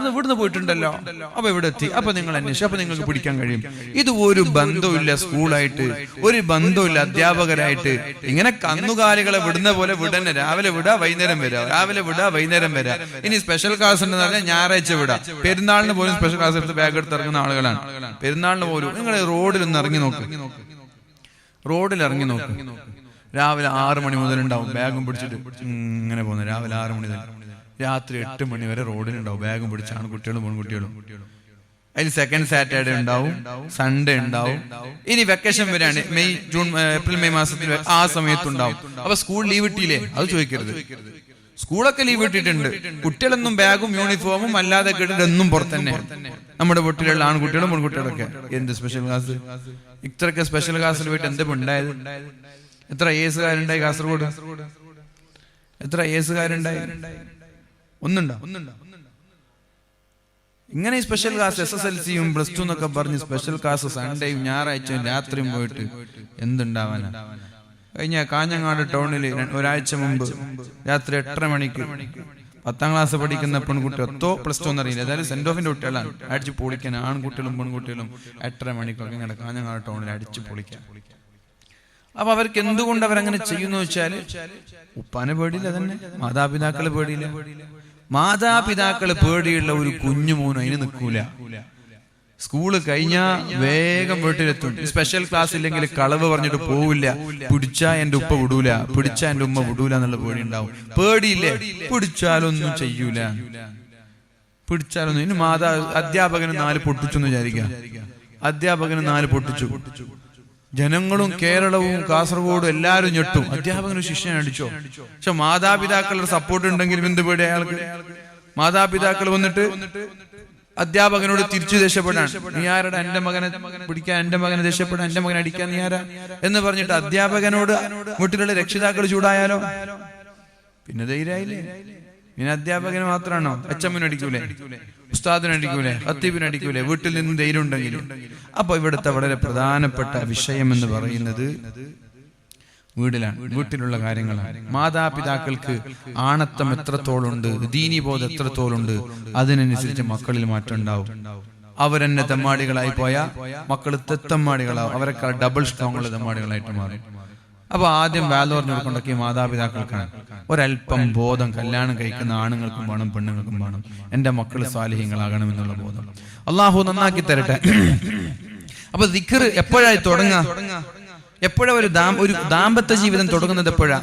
ഇവിടുന്ന് പോയിട്ടുണ്ടല്ലോ, അപ്പൊ ഇവിടെ എത്തി, അപ്പൊ നിങ്ങൾ അന്വേഷിച്ചു, അപ്പൊ നിങ്ങൾക്ക് പിടിക്കാൻ കഴിയും. ഇത് ഒരു ബന്ധമില്ല സ്കൂളായിട്ട്, ഒരു ബന്ധമില്ല അധ്യാപകരായിട്ട്. ഇങ്ങനെ കന്നുകാലികളെ വിടുന്ന പോലെ വിടന്നെ. രാവിലെ വിടാ വൈകുന്നേരം വരാ, രാവിലെ വിടാ വൈകുന്നേരം വരാ. ഇനി സ്പെഷ്യൽ ക്ലാസ് ഉണ്ടെന്ന് പറഞ്ഞാൽ ഞായറാഴ്ച വിടാം. പെരുന്നാളിന് പോലും സ്പെഷ്യൽ ക്ലാസ് എടുത്ത് ബാഗ് എടുത്ത് ഇറങ്ങുന്ന ആളുകളാണ്. പെരുന്നാളിന് പോലും നിങ്ങൾ റോഡിൽ ഒന്ന് ഇറങ്ങി നോക്ക്, റോഡിൽ ഇറങ്ങി നോക്ക്. രാവിലെ 6 മണി മുതൽ ഉണ്ടാവും ബാഗും പിടിച്ചിട്ട് ഇങ്ങനെ പോകുന്നത്. രാവിലെ 6 മണി മുതൽ രാത്രി 8 മണി വരെ റോഡിലുണ്ടാവും ബാഗും പിടിച്ച് ആൺകുട്ടികളും പെൺകുട്ടികളും. അതിൽ സെക്കൻഡ് സാറ്റർഡേ ഉണ്ടാവും, സൺഡേ ഉണ്ടാവും. ഇനി വെക്കേഷൻ വരെയാണ്, മെയ് ജൂൺ ഏപ്രിൽ മെയ് മാസത്തിൽ ആ സമയത്തുണ്ടാവും. അപ്പൊ സ്കൂൾ ലീവ് കിട്ടിയില്ലേ? അത് ചോദിക്കരുത്. സ്കൂളൊക്കെ ലീവ് ഇട്ടിട്ടുണ്ട്. കുട്ടികളൊന്നും ബാഗും യൂണിഫോമും അല്ലാതെ കേട്ടിട്ടൊന്നും പുറത്തന്നെ. നമ്മുടെ വീട്ടിലുള്ള ആൺകുട്ടികളും പെൺകുട്ടികളൊക്കെ എന്ത് സ്പെഷ്യൽ ക്ലാസ്? ഇത്രയൊക്കെ സ്പെഷ്യൽ ക്ലാസ്സിൽ പോയിട്ട് എന്താ ഉണ്ടായത്? എത്ര ഏസുകാരുണ്ടായി കാസർഗോഡ്? എത്ര ഏസുകാരുണ്ടായി? ഒന്നുണ്ടോ? ഇങ്ങനെ സ്പെഷ്യൽ ക്ലാസ് SSLCയും +2 എന്നൊക്കെ പറഞ്ഞ് സ്പെഷ്യൽ ക്ലാസ് സൺഡേയും ഞായറാഴ്ചയും രാത്രിയും പോയിട്ട് എന്തുണ്ടാവാനാ? കഴിഞ്ഞ കാഞ്ഞങ്ങാട് ടൗണിൽ ഒരാഴ്ച മുമ്പ് രാത്രി 8:30 മണിക്ക് 10ാം ക്ലാസ് പഠിക്കുന്ന പെൺകുട്ടി, +2 എന്നറിയില്ല, അതായത് സെന്റ് ഓഫിന്റെ കുട്ടികളാണ്, അടിച്ചു പൊളിക്കാൻ. ആൺകുട്ടികളും പെൺകുട്ടികളും 8:30 മണിക്കൊക്കെ ഇങ്ങനെ കാഞ്ഞങ്ങാട് ടൗണിൽ അടിച്ചു പൊളിക്കാൻ. അപ്പൊ അവർക്ക് എന്തുകൊണ്ട് അവരങ്ങനെ ചെയ്യുന്നു വെച്ചാല് ഉപ്പാനെ പേടിയില്ല, തന്നെ മാതാപിതാക്കള് പേടിയില്ല. മാതാപിതാക്കള് പേടിയുള്ള ഒരു കുഞ്ഞു മോനും അതിന് നിൽക്കൂല. സ്കൂള് കഴിഞ്ഞാ വേഗം വീട്ടിലെത്തും. സ്പെഷ്യൽ ക്ലാസ് ഇല്ലെങ്കിൽ കളവ് പറഞ്ഞിട്ട് പോവില്ല. പിടിച്ചാ എന്റെ ഉപ്പ വിടൂല, പിടിച്ചാ എന്റെ ഉമ്മ വിടൂല എന്നുള്ള പേടി ഉണ്ടാവും. പേടിയില്ലേ? പിടിച്ചാലൊന്നും ചെയ്യൂല, പിടിച്ചാലൊന്നും. ഇനി അധ്യാപകന് 4 പൊട്ടിച്ചു എന്ന് വിചാരിക്കാം. അധ്യാപകന് 4 പൊട്ടിച്ചു. ജനങ്ങളും കേരളവും കാസർഗോഡും എല്ലാവരും ഞെട്ടും. അധ്യാപകന് ശിക്ഷ അടിച്ചോ? പക്ഷെ മാതാപിതാക്കളുടെ സപ്പോർട്ട് ഉണ്ടെങ്കിൽ എന്ത് പേടി അയാൾക്ക്? മാതാപിതാക്കൾ വന്നിട്ട് അധ്യാപകനോട് തിരിച്ചു ദേഷ്യപ്പെടാൻ, നീ ആരുടെ എന്റെ മകനെ പിടിക്കാൻ, എന്റെ മകനെ ദേഷ്യപ്പെടാൻ, എന്റെ മകനെ അടിക്കാൻ നീ ആരാ എന്ന് പറഞ്ഞിട്ട് അധ്യാപകനോട് വീട്ടിലുള്ള രക്ഷിതാക്കൾ ചൂടായാലോ? പിന്നെ ധൈര്യമായില്ലേ? പിന്നെ അധ്യാപകന് മാത്രമാണോ? അച്ഛമ്മന് അടിക്കൂലേ, ഉസ്താദിന് അടിക്കൂലേ, ഖത്തീബിന് അടിക്കൂലേ? വീട്ടിൽ നിന്ന് ധൈര്യം ഉണ്ടെങ്കിൽ. അപ്പൊ ഇവിടുത്തെ വളരെ പ്രധാനപ്പെട്ട വിഷയം എന്ന് പറയുന്നത് വീട്ടിലാണ്, വീട്ടിലുള്ള കാര്യങ്ങളാണ്. മാതാപിതാക്കൾക്ക് ആണത്തം എത്രത്തോളുണ്ട്, ദീനീബോധം എത്രത്തോളുണ്ട്, അതിനനുസരിച്ച് മക്കളിൽ മാറ്റം ഉണ്ടാവും. അവരെന്നെ തെമ്മാടികളായി പോയാൽ മക്കൾ തെത്തമ്മാടികളാവും. അവരെക്കാൾ ഡബിൾ സ്ട്രോങ് ഉള്ള തെമ്മാടികളായിട്ട് മാറും. അപ്പൊ ആദ്യം വാലോറിന് കൊടുക്കൊണ്ടൊക്കെ മാതാപിതാക്കൾക്കാണ് ഒരല്പം ബോധം. കല്യാണം കഴിക്കുന്ന ആണുങ്ങൾക്കും വേണം, പെണ്ണുങ്ങൾക്കും വേണം. എന്റെ മക്കൾ സാലിഹ്യങ്ങളാകണം എന്നുള്ള ബോധം അള്ളാഹു നന്നാക്കി തരട്ടെ. അപ്പൊ ദിക്ർ എപ്പോഴായി തുടങ്ങുക? എപ്പോഴാ ഒരു ദാമ്പത്യ ജീവിതം തുടങ്ങുന്നത്? എപ്പോഴാ?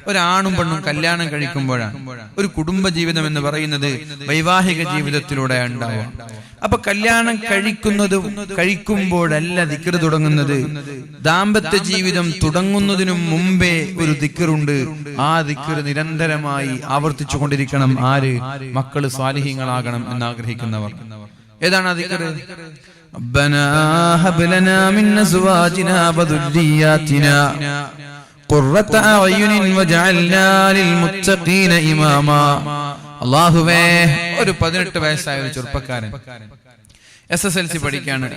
ഒരാണും പെണ്ണും കല്യാണം കഴിക്കുമ്പോഴാണ്. ഒരു കുടുംബ ജീവിതം എന്ന് പറയുന്നത് വൈവാഹിക ജീവിതത്തിലൂടെ ഉണ്ടാവുക. അപ്പൊ കല്യാണം കഴിക്കുമ്പോഴല്ല ദിക്ർ തുടങ്ങുന്നത്. ദാമ്പത്യ ജീവിതം തുടങ്ങുന്നതിനു മുമ്പേ ഒരു ദിക്റുണ്ട്. ആ ദിക്ർ നിരന്തരമായി ആവർത്തിച്ചു കൊണ്ടിരിക്കണം. ആര്? മക്കള് സ്വാലിഹീങ്ങളാകണം എന്നാഗ്രഹിക്കുന്നവർ. ഏതാണ് ആ ദിക്ർ? ربنا هب لنا من ازواجنا وذرياتنا قرة اعين واجعلنا للمتقين اماما. അല്ലാഹുവേ, ഒരു 18 വയസ്സായ ഒരു ചെറുപ്പക്കാരൻ SSLC പഠിക്കാണ്.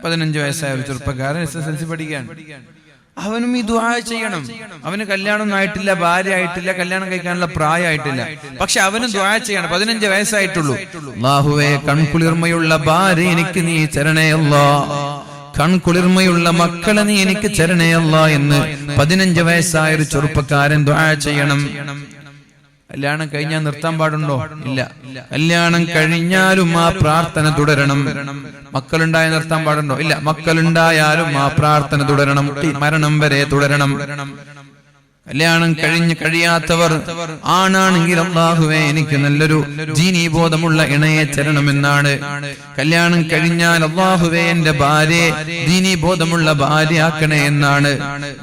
15 വയസ്സായ ഒരു ചെറുപ്പക്കാരൻ SSLC പഠിക്കാണ്. അവനും ഈ ദുആ ചെയ്യണം. അവന് കല്യാണമൊന്നും ആയിട്ടില്ല, ഭാര്യ ആയിട്ടില്ല, കല്യാണം കഴിക്കാനുള്ള പ്രായമായിട്ടില്ല. പക്ഷെ അവനും ദുആ ചെയ്യണം. 15 വയസ്സായിട്ടുള്ളൂ. അല്ലാഹുവേ, കൺകുളിർമയുള്ള ഭാര്യ എനിക്ക് നീ തരണേ അല്ലാഹ്. കൺകുളിർമയുള്ള മക്കളെ നീ എനിക്ക് തരണേ അല്ലാ എന്ന് 15 വയസ്സായ ഒരു ചെറുപ്പക്കാരൻ ദുആ ചെയ്യണം. കല്യാണം കഴിഞ്ഞാൽ നിർത്താൻ പാടുണ്ടോ? ഇല്ല. കല്യാണം കഴിഞ്ഞാലും ആ പ്രാർത്ഥന തുടരണം. മക്കളുണ്ടായ നിർത്താൻ പാടുണ്ടോ? ഇല്ല. മക്കളുണ്ടായാലും ആ പ്രാർത്ഥന തുടരണം, മരണം വരെ തുടരണം. കല്യാണം കഴിയാത്തവർ ആണാണെങ്കിൽ അല്ലാഹുവേ എനിക്ക് നല്ലൊരു ദീനീ ബോധമുള്ള ഇണയെ തരണമെന്നാണ്. കല്യാണം കഴിഞ്ഞാൽ അല്ലാഹുവേ എന്റെ ഭാര്യയെ ദീനീ ബോധമുള്ള ഭാര്യയാക്കണേ എന്നാണ്.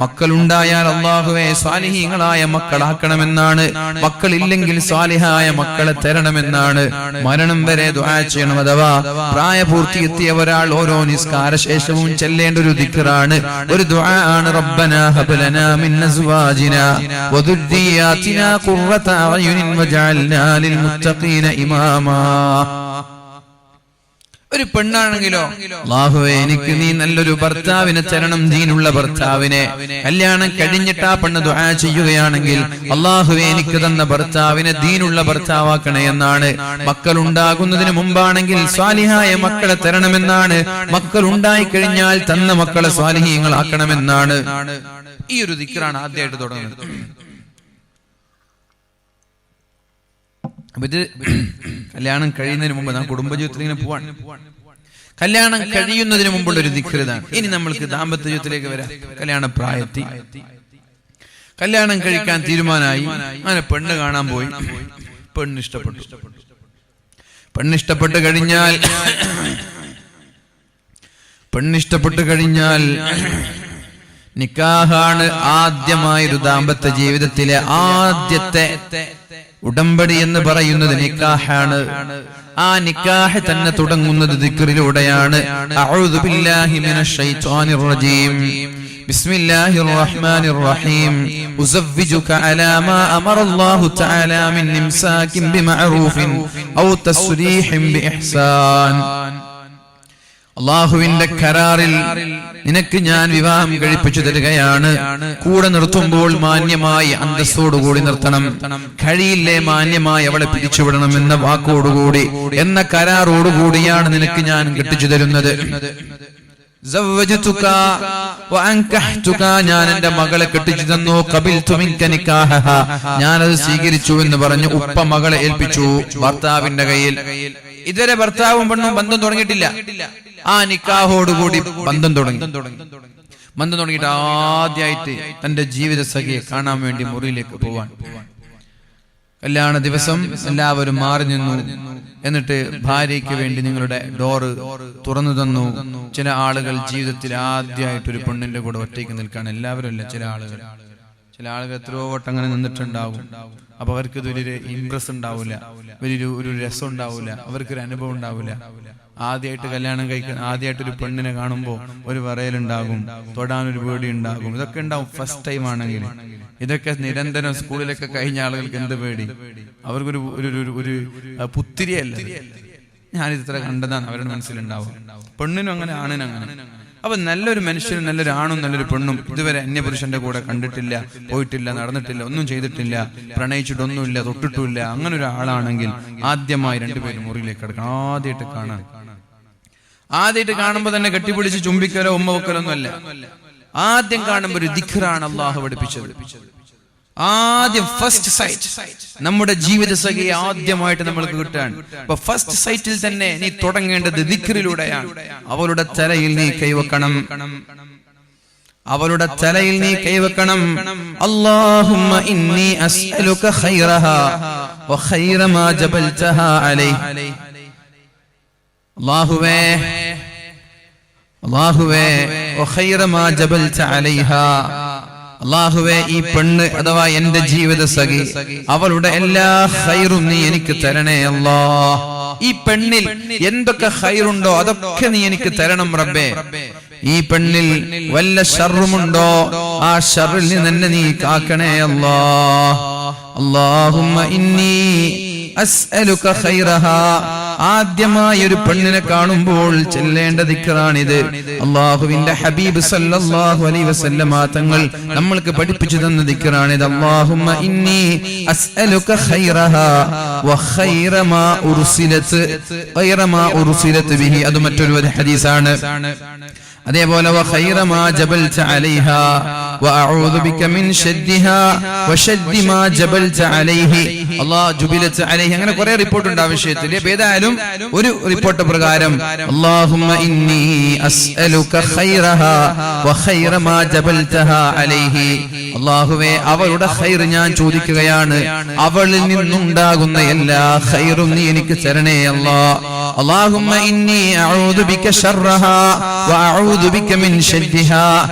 മക്കളുണ്ടായാൽ അല്ലാഹുവേ സ്വാലിഹീങ്ങളായ മക്കളാക്കണമെന്നാണ്. മക്കളില്ലെങ്കിൽ സ്വാലിഹായ മക്കളെ തരണമെന്നാണ്. മരണം വരെ ദുആ ചെയ്യണം. അഥവാ പ്രായപൂർത്തിയെത്തിയ ഒരാൾ ഓരോ നിസ്കാര ശേഷവും ചെല്ലേണ്ട ഒരു ദിക്റാണ്, ഒരു ദുആ ആണ്. റബ്ബനാ ഹബ് ലനാ മിൻ അസ്വാജിനാ وذرياتنا قرة أعين وجعلنا للمتقين إماما. ഒരു പെണ്ണാണെങ്കിലോ അല്ലാഹുവേ എനിക്ക് നീ നല്ലൊരു ഭർത്താവിനെ തരണം, ദീനുള്ള ഭർത്താവിനെ. കല്യാണം കഴിഞ്ഞിട്ട് ആ പെണ്ണ് ദുആ ചെയ്യുകയാണെങ്കിൽ അല്ലാഹുവേ എനിക്ക് തന്ന ഭർത്താവിനെ ദീനുള്ള ഭർത്താവാക്കണേ എന്നാണ്. മക്കൾ ഉണ്ടാകുന്നതിന് മുമ്പാണെങ്കിൽ സ്വാലിഹായ മക്കളെ തരണമെന്നാണ്. മക്കൾ ഉണ്ടായി കഴിഞ്ഞാൽ തന്ന മക്കളെ സ്വാലിഹീങ്ങളാക്കണമെന്നാണ്. ഈ ഒരു ദിക്റാണ് ആദ്യമായിട്ട് തുടങ്ങുന്നത്. അപ്പൊ ഇത് കല്യാണം കഴിയുന്നതിന് മുമ്പ് നാം കുടുംബജീവിതത്തിൽ ഇങ്ങനെ പോവാണ്. കല്യാണം കഴിയുന്നതിന് മുമ്പുള്ള ഒരു ദിക്റാണ്. ഇനി നമ്മൾക്ക് ദാമ്പത്യ ജീവിതത്തിലേക്ക് വരാം. കല്യാണ പ്രായത്തിൽ കല്യാണം കഴിക്കാൻ തീരുമാനമായി. അങ്ങനെ പെണ്ണ് കാണാൻ പോയി. പെണ്ണിഷ്ടപ്പെട്ട് കഴിഞ്ഞാൽ നിക്കാഹാണ് ആദ്യമായൊരു ദാമ്പത്യ ജീവിതത്തിലെ ആദ്യത്തെ ഉടമ്പടി എന്ന് പറയുന്നത് നിക്കാഹാണ്. ആ നിക്കാഹ് തന്നെ തുടങ്ങുന്നത് ദിക്റിലൂടെയാണ്. അഊദു ബില്ലാഹി മിനശ് ശൈത്വാനിർ റജീം. ബിസ്മില്ലാഹിർ റഹ്മാനിർ റഹീം. ഉസവ്വിജുക അലാ മാ അമറല്ലാഹു തആല മിൻ ഇംസാകിൻ ബിമഅറൂഫിൻ ഔ തസ്രീഹിൻ ബിഇഹ്സാൻ. അല്ലാഹുവിന്റെ കരാറിൽ നിനക്ക് ഞാൻ വിവാഹം കഴിപ്പിച്ചു തരികയാണ്. കൂടെ നിർത്തുമ്പോൾ മാന്യമായി അന്തസ്സോടുകൂടി നിർത്തണം. കഴിയില്ലേ മാന്യമായി അവളെ പിരിച്ചുവിടണം എന്ന വാക്കോടുകൂടി, എന്ന കരാറോടുകൂടിയാണ് നിനക്ക് ഞാൻ കെട്ടിച്ചു തരുന്നത്. ഞാൻ എന്റെ മകളെ കെട്ടിച്ചു തന്നു. ഞാനത് സ്വീകരിച്ചു എന്ന് പറഞ്ഞു ഉപ്പ മകളെ ഏൽപ്പിച്ചു ഭർത്താവിന്റെ കയ്യിൽ. ഇതുവരെ ഭർത്താവും പെണ്ണും ബന്ധം തുടങ്ങിയിട്ടില്ല. ആ നിക്കാഹോടുകൂടി ബന്ധം തുടങ്ങിയിട്ട് ആദ്യമായിട്ട് തന്റെ ജീവിത സഖിയെ കാണാൻ വേണ്ടി മുറിയിലേക്ക് പോവാൻ. കല്യാണ ദിവസം എല്ലാവരും മാറി നിന്നു. എന്നിട്ട് ഭാര്യയ്ക്ക് വേണ്ടി നിങ്ങളുടെ ഡോറ് തുറന്നു തന്നു. ചില ആളുകൾ ജീവിതത്തിൽ ആദ്യമായിട്ട് ഒരു പെണ്ണിന്റെ കൂടെ ഒറ്റയ്ക്ക് നിൽക്കാൻ, എല്ലാവരും അല്ല, ചില ആളുകൾ എത്രയോ വട്ടം അങ്ങനെ നിന്നിട്ടുണ്ടാവും. അപ്പൊ അവർക്ക് ഇതൊരു ഇംപ്രസ് ഉണ്ടാവില്ല, ഒരു രസം ഉണ്ടാവില്ല, അവർക്കൊരു അനുഭവം ഉണ്ടാവില്ല. ആദ്യമായിട്ട് കല്യാണം കഴിക്കാൻ, ആദ്യമായിട്ടൊരു പെണ്ണിനെ കാണുമ്പോൾ ഒരു പറയലുണ്ടാകും, തൊടാനൊരു പേടി ഉണ്ടാകും. ഇതൊക്കെ ഉണ്ടാവും ഫസ്റ്റ് ടൈം ആണെങ്കിൽ. ഇതൊക്കെ നിരന്തരം സ്കൂളിലൊക്കെ കഴിഞ്ഞ ആളുകൾക്ക് എന്ത് പേടി, അവർക്കൊരു ഒരു പുത്തിരിയല്ല. ഞാനിത് ഇത്ര കണ്ടതാണ് അവരുടെ മനസ്സിലുണ്ടാവും. പെണ്ണിനും അങ്ങനെ, ആണിനും അങ്ങനെ. അപ്പൊ നല്ലൊരു മനുഷ്യനും നല്ലൊരു ആണും നല്ലൊരു പെണ്ണും ഇതുവരെ അന്യപുരുഷന്റെ കൂടെ കണ്ടിട്ടില്ല, പോയിട്ടില്ല, നടന്നിട്ടില്ല, ഒന്നും ചെയ്തിട്ടില്ല, പ്രണയിച്ചിട്ടൊന്നുമില്ല, തൊട്ടിട്ടുമില്ല, അങ്ങനെ ഒരു ആളാണെങ്കിൽ ആദ്യമായി രണ്ടുപേരും മുറിയിലേക്ക് കിടക്കണം. ആദ്യമായിട്ട് കാണുമ്പോ തന്നെ കെട്ടിപ്പിടിച്ച് ചുംബിക്കലോ ഉമ്മ വെക്കലോ ഒന്നും അല്ല. ആദ്യം കാണുമ്പോ ഒരു ദിക്റാണ് അല്ലാഹു പഠിപ്പിച്ചത്. ആദ്യം ഫസ്റ്റ് സൈറ്റ് നമ്മുടെ ജീവിത സഖിയെ ആദ്യമായിട്ട് നമ്മൾക്ക് കിട്ടാൻ. അപ്പൊ ഫസ്റ്റ് സൈറ്റിൽ തന്നെ നീ തുടങ്ങേണ്ടത് ദിക്റിലൂടെയാണ്. അവളുടെ തലയിൽ നീ കൈവക്കണം. അല്ലാഹുമ്മ ഇന്നി അസ്അലുക ഖൈറഹാ വ ഖൈറ മാ ജബൽതഹാ അലൈഹി. അല്ലാഹുവേ വ ഖൈറ മാ ജബൽത അലൈഹാ. അല്ലാഹുവേ ഈ പെണ്ണ് അഥവാ എന്റെ ജീവിത സഖി, അവളുടെ എല്ലാ ഖൈറും നീ എനിക്ക് തരണേ അല്ലാഹ്. ഈ പെണ്ണിൽ എന്തൊക്കെ ഖൈറുണ്ടോ അതൊക്കെ നീ എനിക്ക് തരണം റബ്ബേ. ഈ പെണ്ണിൽ വല്ല ഷർറുമുണ്ടോ ആ ഷർറിൽ നിന്ന് നീ കാക്കണേ അല്ലാഹ്. അല്ലാഹുമ്മ ഇന്നി അസ്അലുക ഖൈറഹാ. ആദ്യമായി ഒരു പെണ്ണിനെ കാണുമ്പോൾ ചെല്ലേണ്ട ദിക്റാണിത്. അല്ലാഹുവിന്റെ ഹബീബ് സല്ലല്ലാഹു അലൈഹി വസല്ലമ തങ്ങൾ നമ്മൾക്ക് പഠിപ്പിച്ചു തന്ന ദിക്റാണിത്. അല്ലാഹുമ്മ ഇന്നി അസ്അലുക ഖൈറഹാ വ ഖൈറ മാ ഉർസിലത് ബിഹി. അത് മറ്റൊരു ഹദീസാണ്. അതേപോലെ വഖൈറ മാ ജബൽത അലൈഹാ വഅഊദു ബിക മിൻ ശദ്ദിഹാ വശദ്ദി മാ ജബൽത അലൈഹി അല്ലാഹ് ജുബിലത അലൈഹി. അങ്ങനെ കുറെ റിപ്പോർട്ട് ഉണ്ട് ആ വിഷയത്തിൽ. ഏതായാലും ഒരു റിപ്പോർട്ട് പ്രകാരം അല്ലാഹുമ്മ ഇന്നി അസ്അലുക ഖൈറഹാ വഖൈറ മാ ജബൽതഹാ അലൈഹി. അല്ലാഹുവേ അവളുടെ ഖൈർ ഞാൻ ചോദിക്കുകയാണ്, അവളിൽ നിന്നുണ്ടാകുന്ന എല്ലാ ഖൈറും നീ എനിക്ക് തരണേ അല്ലാഹ്. അല്ലാഹുമ്മ ഇന്നി അഊദു ബിക ശർറഹാ വഅഊദു ബിക മിൻ ശദ്ദിഹാ.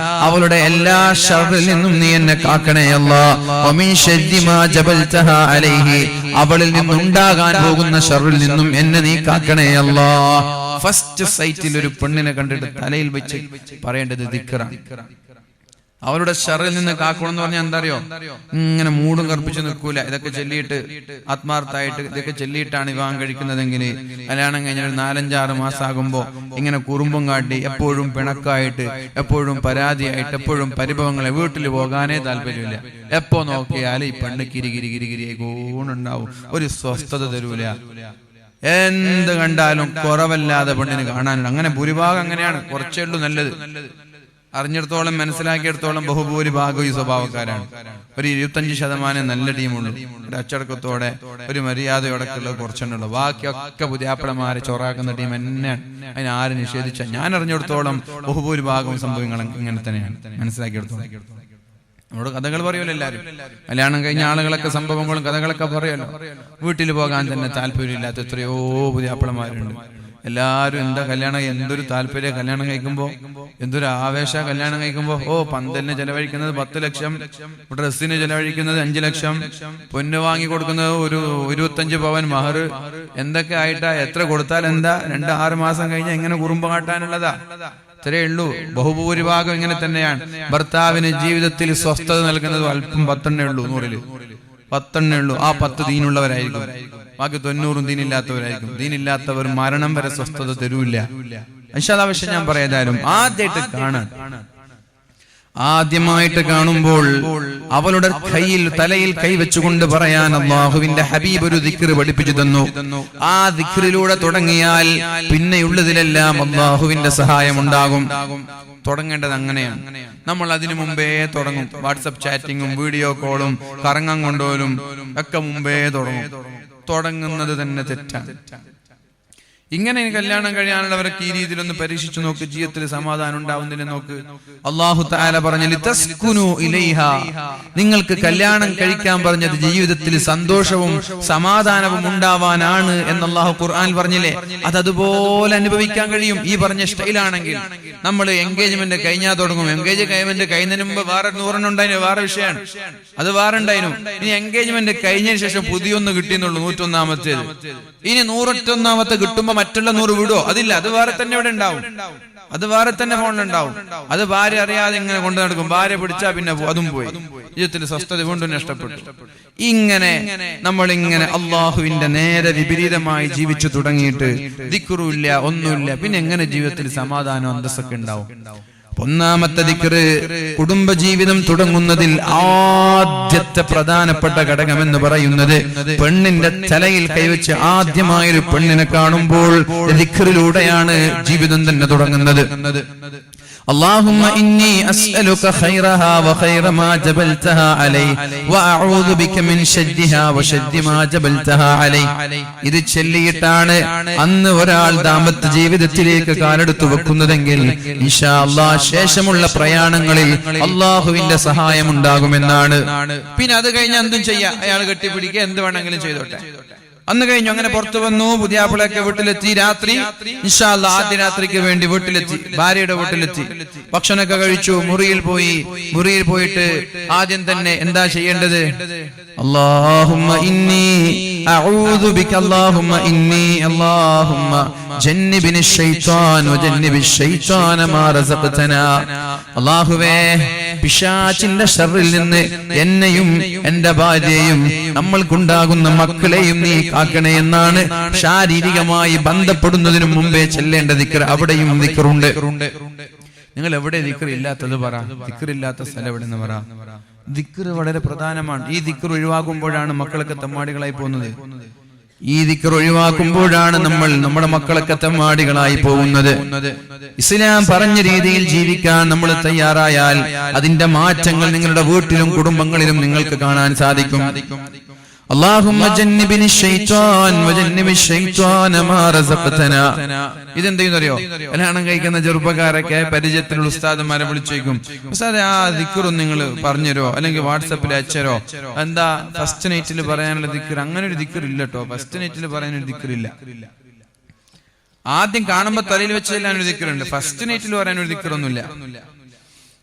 അവളുടെ എല്ലാ ശർറിൽ നിന്നും നീ എന്നെ കാക്കണേ അല്ലാഹ്. വമിൻ ശദ്ദി മാ ജബൽതഹാ അലൈഹി. അവളിൽ നിന്നുണ്ടാകാൻ പോകുന്ന ശർറിൽ നിന്നും എന്നെ നീ കാക്കണേ അല്ലാഹ്. ഫസ്റ്റ് സൈറ്റിൽ ഒരു പെണ്ണിനെ കണ്ടിട്ട് തലയിൽ വെച്ച് പറയേണ്ടത് ദിക്റാണ്. അവളുടെ ശർറിൽ നിന്ന് കാക്കണം എന്ന് പറഞ്ഞാൽ എന്താ അറിയോ? ഇങ്ങനെ മൂടും കറുപ്പിച്ച് നിൽക്കൂല. ഇതൊക്കെ ചൊല്ലിയിട്ട് ആത്മാർത്ഥമായിട്ട് ഇതൊക്കെ ചൊല്ലിയിട്ടാണ് വിവാഹം കഴിക്കുന്നതെങ്കിൽ കല്യാണം കഴിഞ്ഞ ഒരു 4-5-6 മാസം ആകുമ്പോ ഇങ്ങനെ കുറുമ്പും കാട്ടി എപ്പോഴും പിണക്കായിട്ട് എപ്പോഴും പരാതിയായിട്ട് എപ്പോഴും പരിഭവങ്ങളെ വീട്ടിൽ പോകാനേ താല്പര്യമില്ല. എപ്പോ നോക്കിയാലും ഈ പെണ്ണ് കിരികിരി കൂണുണ്ടാവും, ഒരു സ്വസ്ഥത തരൂല. എന്ത് കണ്ടാലും കുറവല്ലാതെ പെണ്ണിന് കാണാനുണ്ട്. അങ്ങനെ ഭൂരിഭാഗം അങ്ങനെയാണ്. കുറച്ചേ ഉള്ളൂ നല്ലത്. അറിഞ്ഞിടത്തോളം മനസ്സിലാക്കിയിടത്തോളം ബഹുഭൂരിഭാഗം ഈ സ്വഭാവക്കാരാണ്. ഒരു 25% നല്ല ടീമുള്ളൂ. ഒരു അച്ചടക്കത്തോടെ ഒരു മര്യാദയോടൊക്കെയുള്ള കുറച്ചെണ്ണുള്ളൂ. ബാക്കിയൊക്കെ പുതിയാപ്പളമാരെ ചൊറാക്കുന്ന ടീം തന്നെയാണ്. അതിന് ആര് നിഷേധിച്ച ഞാൻ അറിഞ്ഞിടത്തോളം ബഹുഭൂരിഭാഗം സംഭവങ്ങൾ ഇങ്ങനെ തന്നെയാണ് മനസ്സിലാക്കിയെടുത്തോളം. നമ്മളോട് കഥകൾ പറയുമല്ലോ എല്ലാവരും. കല്യാണം കഴിഞ്ഞ ആളുകളൊക്കെ സംഭവങ്ങളും കഥകളൊക്കെ പറയുമല്ലോ. വീട്ടിൽ പോകാൻ തന്നെ താല്പര്യമില്ലാത്ത എത്രയോ പുതിയാപ്പളമാരുണ്ട്. എല്ലാരും എന്താ കല്യാണം, എന്തൊരു താല്പര്യം കല്യാണം കഴിക്കുമ്പോ, എന്തൊരു ആവേശ കല്യാണം കഴിക്കുമ്പോ. പന്തലിന് ചെലവഴിക്കുന്നത് 10 ലക്ഷം, ഡ്രസ്സിന് ചെലവഴിക്കുന്നത് 5 ലക്ഷം, പൊന്ന് വാങ്ങി കൊടുക്കുന്നത് ഒരു 25 പവൻ മഹർ. എന്തൊക്കെ ആയിട്ടാ, എത്ര കൊടുത്താൽ എന്താ, 2-6 മാസം കഴിഞ്ഞാൽ എങ്ങനെ കുറുമ്പ് കാട്ടാനുള്ളതാ. ഇത്രയേ ഉള്ളൂ. ബഹുഭൂരിഭാഗം ഇങ്ങനെ തന്നെയാണ്. ഭർത്താവിന് ജീവിതത്തിൽ സ്വസ്ഥത നൽകുന്നത് അല്പം 10 ഉള്ളൂ. 100-ൽ 10 ഉള്ളൂ. ആ 10 ദീനുള്ളവരായിരിക്കും, ബാക്കി 90 ദീനില്ലാത്തവരായിരിക്കും. ദീനില്ലാത്തവർ മരണം വരെ സ്വസ്ഥത തരൂല്ല. ഇൻഷാ അല്ലാഹ് വിഷയം ഞാൻ പറയാതായാലും ആദ്യമായിട്ട് കാണുമ്പോൾ അവളുടെ തലയിൽ കൈവച്ചുകൊണ്ട് പറയാൻ അല്ലാഹുവിന്റെ ഹബീബ് ഒരു ദിക്ർ പഠിപ്പിച്ചു തന്നു. ആ ദിക്റിലൂടെ തുടങ്ങിയാൽ പിന്നെയുള്ളതിലെല്ലാം അല്ലാഹുവിന്റെ സഹായം ഉണ്ടാകും. തുടങ്ങേണ്ടത് അങ്ങനെയാണ്. നമ്മൾ അതിനു മുമ്പേ തുടങ്ങും. വാട്സപ്പ് ചാറ്റിങ്ങും വീഡിയോ കോളും കറങ്ങാൻ കൊണ്ടുപോലും ഒക്കെ മുമ്പേ തുടങ്ങുന്നത് തന്നെ തെറ്റാണ്. ഇങ്ങനെ കല്യാണം കഴിയാനുള്ളവരൊക്കെ ഈ രീതിയിലൊന്ന് പരീക്ഷിച്ചു നോക്ക്. ജീവിതത്തിൽ സമാധാനം ഉണ്ടാവുന്നില്ല നോക്ക്. അല്ലാഹു തആല പറഞ്ഞു ലിതസ്കുനു ഇലൈഹാ. നിങ്ങൾക്ക് കല്യാണം കഴിക്കാൻ പറഞ്ഞത് ജീവിതത്തിൽ സന്തോഷവും സമാധാനവും ഉണ്ടാവാനാണ് എന്ന് അല്ലാഹു ഖുർആൻ പറഞ്ഞില്ലേ. അതുപോലെ അനുഭവിക്കാൻ കഴിയും ഈ പറഞ്ഞ സ്റ്റൈലാണെങ്കിൽ. നമ്മൾ എൻഗേജ്മെന്റ് കഴിഞ്ഞാൽ തുടങ്ങും. എൻഗേജ്മെന്റ് കഴിയുന്നതിന് മുമ്പ് വേറെ 100 ഉണ്ടായിരുന്നു, വേറെ വിഷയമാണ്, അത് വേറെ ഉണ്ടായിരുന്നു. ഇനി എൻഗേജ്മെന്റ് കഴിഞ്ഞതിന് ശേഷം പുതിയൊന്ന് കിട്ടിയെന്നുള്ളൂ, 101-ാമത്തേത്. ഇനി 101-ാമത്തെ കിട്ടുമ്പോ മറ്റുള്ള 100 വിടോ? അതില്ല, അത് വേറെ തന്നെ ഇവിടെ ഉണ്ടാവും, അത് വേറെ തന്നെ ഫോണിലുണ്ടാവും. അത് ഭാര്യ അറിയാതെ ഇങ്ങനെ കൊണ്ടു നടക്കും. ഭാര്യ പിടിച്ചാ പിന്നെ അതും പോയി, ജീവിതത്തിൽ സ്വസ്ഥത വീണ്ടും നഷ്ടപ്പെട്ടു. ഇങ്ങനെ നമ്മളിങ്ങനെ അള്ളാഹുവിന്റെ നേരെ വിപരീതമായി ജീവിച്ചു തുടങ്ങിയിട്ട് ദിക്റുമില്ല, ഒന്നുമില്ല. പിന്നെ എങ്ങനെ ജീവിതത്തിൽ സമാധാനം അന്തസ്സൊക്കെ ഉണ്ടാവും? ഒന്നാമത്തെ ദിക്ർ, കുടുംബജീവിതം തുടങ്ങുന്നതിൽ ആദ്യത്തെ പ്രധാനപ്പെട്ട ഘടകമെന്ന് പറയുന്നത് പെണ്ണിന്റെ തലയിൽ കൈവച്ച് ആദ്യമായൊരു പെണ്ണിനെ കാണുമ്പോൾ ദിക്റിലൂടെയാണ് ജീവിതം തന്നെ തുടങ്ങുന്നത്. اللهم إني أسألك خيرها وخير ما جبلتها عليه وأعوذ بك من شدها وشد ما جبلتها عليه. ഇത് ചൊല്ലിയിട്ടാണ് അന്ന് ഒരാൾ ദാമ്പത്യ ജീവിതത്തിലേക്ക് കാലെടുത്തു വെക്കുന്നതെങ്കിൽ ഇൻഷാ അല്ലാഹ് ശേഷമുള്ള പ്രയാണങ്ങളിൽ അല്ലാഹുവിന്റെ സഹായം ഉണ്ടാകുമെന്നാണ്. പിന്നെ അത് കഴിഞ്ഞ് എന്തും ചെയ്യാം, അയാൾ കെട്ടിപ്പിടിക്കുക, എന്ത് വേണമെങ്കിലും ചെയ്തോട്ടെ. അന്ന് കഴിഞ്ഞു. അങ്ങനെ പുറത്തു വന്നു, പുതിയാപ്പിളൊക്കെ വീട്ടിലെത്തി. രാത്രി ഇൻഷാ അല്ലാഹ് ആദ്യ രാത്രിക്ക് വേണ്ടി വീട്ടിലെത്തി, ഭാര്യയുടെ വീട്ടിലെത്തി. ഭക്ഷണമൊക്കെ കഴിച്ചു, മുറിയിൽ പോയിട്ട് ആദ്യം തന്നെ എന്താ ചെയ്യേണ്ടത്? اللهم إني أعوذ بك اللهم جنبني الشيطان وجنب الشيطان ما رزقتنا. അല്ലാഹുവേ, പിശാചിന്റെ ശർറിൽ നിന്ന് എന്നെയും എന്റെ ഭാര്യയെയും നമ്മൾക്കുണ്ടാകുന്ന മക്കളെയും നീ കാക്കണേ എന്നാണ് ശാരീരികമായി ബന്ധപ്പെടുന്നതിന് മുമ്പേ ചെല്ലേണ്ട ദിക്ർ. അവിടെയും ദിക്റുണ്ട്. നിങ്ങൾ എവിടെ ദിക്ർ ഇല്ലാത്തത് പറ, ദിക്റില്ലാത്ത സ്ഥലം എവിടെന്ന് പറ. ദിക്ർ വളരെ പ്രധാനമാണ്. ഈ ദിക്ർ ഒഴിവാകുമ്പോഴാണ് മക്കളൊക്കെ തെമ്മാടികളായി പോകുന്നത്. ഈ ദിക്ർ ഒഴിവാക്കുമ്പോഴാണ് നമ്മൾ നമ്മുടെ മക്കളൊക്കെ തെമ്മാടികളായി പോകുന്നത്. ഇസ്ലാം പറഞ്ഞ രീതിയിൽ ജീവിക്കാൻ നമ്മൾ തയ്യാറായാൽ അതിന്റെ മാറ്റങ്ങൾ നിങ്ങളുടെ വീട്ടിലും കുടുംബങ്ങളിലും നിങ്ങൾക്ക് കാണാൻ സാധിക്കും. അല്ലാഹുമ്മ ജന്നിബിനി ശൈത്വാൻ വജന്നിബി ശൈത്വാന മാ റസഖ്തനാ. ഇതെന്തെയ്യുന്നറിയോ? കല്യാണം കഴിക്കുന്ന ചെറുപ്പക്കാരൊക്കെ പരിചയത്തിലുള്ള ഉസ്താദുമാരെ വിളിച്ചേക്കും, ഉസ്താദെ ആ ദിക്റും നിങ്ങൾ പറഞ്ഞുതരോ, അല്ലെങ്കിൽ വാട്സപ്പിൽ അയച്ചരോ. എന്താ ഫസ്റ്റ് നൈറ്റിൽ പറയാനുള്ള ദിക്ർ? അങ്ങനെ ഒരു ദിക്ർ ഇല്ല കേട്ടോ. ഫസ്റ്റ് നൈറ്റിൽ പറയാനൊരു ദിക്റില്ല. ആദ്യം കാണുമ്പോ തലയിൽ വെച്ച് ചെല്ലാനൊരു ദിക്റുണ്ട്. ഫസ്റ്റ് നൈറ്റിൽ പറയാനൊരു ദിക്റൊന്നുമില്ല.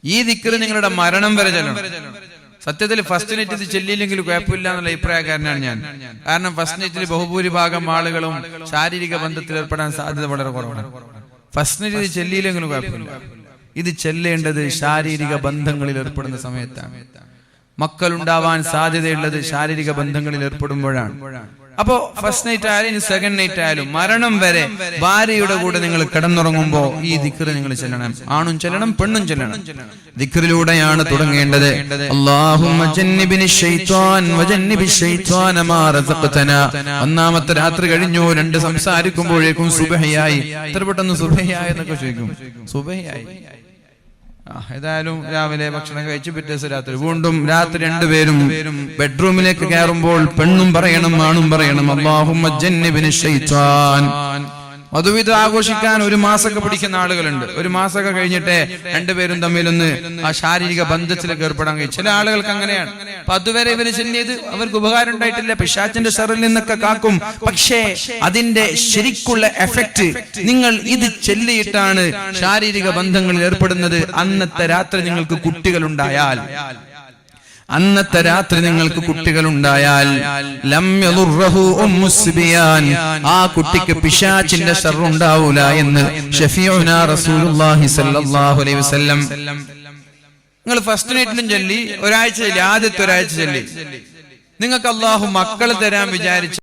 ഈ ദിക്ർ നിങ്ങളുടെ മരണം വരെ ചെല്ലണം. സത്യത്തിൽ ഫസ്റ്റ് നൈറ്റിൽ ചെല്ലിയില്ലെങ്കിൽ കുഴപ്പമില്ല എന്നുള്ള അഭിപ്രായക്കാരനാണ് ഞാൻ. കാരണം ഫസ്റ്റ് നൈറ്റിൽ ബഹുഭൂരിഭാഗം ആളുകളും ശാരീരിക ബന്ധത്തിൽ ഏർപ്പെടാൻ സാധ്യത വളരെ കുറവാണ്. ഫസ്റ്റ് നൈറ്റിൽ ചെല്ലിയില്ലെങ്കിലും കുഴപ്പമില്ല. ഇത് ചെല്ലേണ്ടത് ശാരീരിക ബന്ധങ്ങളിൽ ഏർപ്പെടുന്ന സമയത്താണ്. മക്കൾ ഉണ്ടാവാൻ സാധ്യതയുള്ളത് ശാരീരിക ബന്ധങ്ങളിൽ ഏർപ്പെടുമ്പോഴാണ്. അപ്പോ ഫസ്റ്റ് നൈറ്റ് ആയാലും ഇനി സെക്കൻഡ് നൈറ്റ് ആയാലും മരണം വരെ ഭാര്യയുടെ കൂടെ നിങ്ങൾ കിടന്നുറങ്ങുമ്പോ ഈ ദിക്ർ നിങ്ങൾ ചെല്ലണം. ആണും ചെല്ലണം, പെണ്ണും ചെല്ലണം. ദിക്റിലൂടെയാണ് തുടങ്ങേണ്ടത്. അല്ലാഹുമ്മ ജന്നിബിനി ശൈത്വാൻ വജന്നിബി ശൈത്വാന മാ റസഖ്തനാ. ഒന്നാമത്തെ രാത്രി കഴിഞ്ഞു, രണ്ട് സംസാരിക്കുമ്പോഴേക്കും സുബഹിയായി. എത്ര പെട്ടെന്ന് സുബഹിയായി എന്നൊക്കെ ചോദിക്കും. സുബഹിയായി. ഏതായാലും രാവിലെ ഭക്ഷണം കഴിച്ച് പിറ്റേ ദിവസം രാത്രി വീണ്ടും രാത്രി രണ്ടുപേരും ബെഡ്റൂമിലേക്ക് കയറുമ്പോൾ പെണ്ണും പറയണം ആണും പറയണം അല്ലാഹുമ്മ ജന്നിബിനി ശൈത്വാൻ. മധുവിധം ആഘോഷിക്കാൻ ഒരു മാസമൊക്കെ പിടിക്കുന്ന ആളുകളുണ്ട്. ഒരു മാസമൊക്കെ കഴിഞ്ഞിട്ട് രണ്ടുപേരും തമ്മിലൊന്ന് ആ ശാരീരിക ബന്ധത്തിലേക്ക് ഏർപ്പെടാൻ കഴിയും. ചില ആളുകൾക്ക് അങ്ങനെയാണ്. അപ്പൊ അതുവരെ ഇവര് ചെല്ലിയത് അവർക്ക് ഉപകാരം ഉണ്ടായിട്ടില്ല, പിശാചിന്റെ ശറിൽ നിന്നൊക്കെ കാക്കും. പക്ഷേ അതിന്റെ ശരിക്കുള്ള എഫക്റ്റ് നിങ്ങൾ ഇത് ചെല്ലിയിട്ടാണ് ശാരീരിക ബന്ധങ്ങളിൽ ഏർപ്പെടുന്നത്. അന്നത്തെ രാത്രി നിങ്ങൾക്ക് കുട്ടികളുണ്ടായാൽ ലം യദുർറഹു ഉമ്മുസ്ബിയാൻ, ആ കുട്ടിക്ക് പിശാചിന്റെ ശർറ് ഉണ്ടാവൂല എന്ന് ശഫീഉനാ റസൂലുള്ളാഹി സ്വല്ലല്ലാഹു അലൈഹി വസല്ലം. നിങ്ങൾ ഫസ്റ്റ് നൈറ്റിലും ചൊല്ലി, ഒരാഴ്ച ചൊല്ലി, ആദ്യത്തെ ഒരാഴ്ച ചൊല്ലി, നിങ്ങൾക്ക് അല്ലാഹു മക്കൾ തരാൻ വിചാരിച്ച